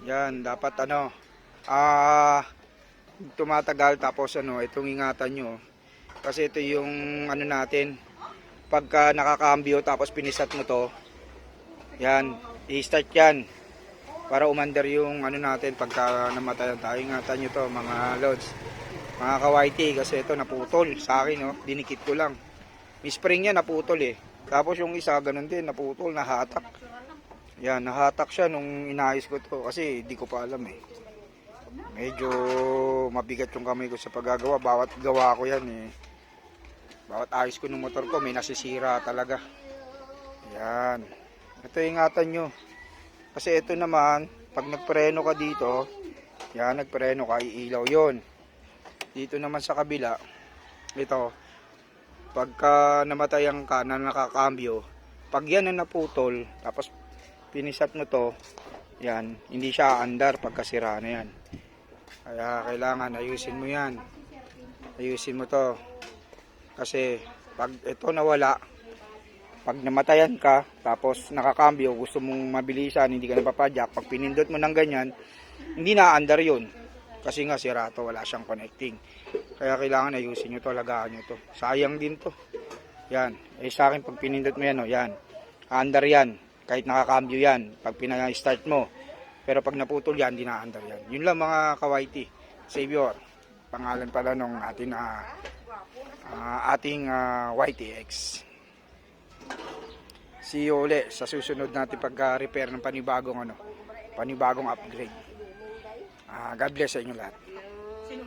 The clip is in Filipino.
Yan, dapat ah, tumatagal tapos itong ingatan nyo. Kasi ito yung natin, pagka nakakambyo tapos pinisat mo to, yan, i-start yan. Para umandar yung natin pagka namatayan tayo. Ingatan nyo to mga lods, mga kawaiti, kasi ito naputol sa akin, dinikit ko lang. May spring yan, naputol eh. Tapos yung isa, ganun din, naputol, nahatak. Yan, nahatak siya nung inayos ko to kasi di ko pa alam eh. Medyo mabigat yung kamay ko sa paggagawa. Bawat gawa ko yan eh. Bawat ayos ko ng motor ko, may nasisira talaga. Yan. Ito ingatan nyo. Kasi ito naman, pag nagpreno ka dito, yan, nagpreno ka, iilaw yon. Dito naman sa kabila, ito, pagka namatayan ka na nakakambyo, pag yan na naputol, tapos pinisat mo to, yan, hindi siya aandar pagkasira na yan. Kaya kailangan ayusin mo yan. Ayusin mo to. Kasi pag ito nawala, pag namatayan ka, tapos nakakambyo, gusto mong mabilisan, hindi ka napapadyak, pag pinindot mo ng ganyan, hindi na aandar yun. Kasi nga sira to, wala siyang connecting. Kaya kailangan ayusin nyo to, alagaan nyo to. Sayang din to. Yan. Sa akin, pag pinindot mo yan, yan, aandar yan. Kahit nakakambyo yan, pag pina-start mo. Pero pag naputol yan, di na-andar yan. Yun lang mga kawaiti. Savior, pangalan pala nung ating YTX. See you ulit sa susunod natin pagka-repair ng panibagong upgrade. God bless sa inyo lahat.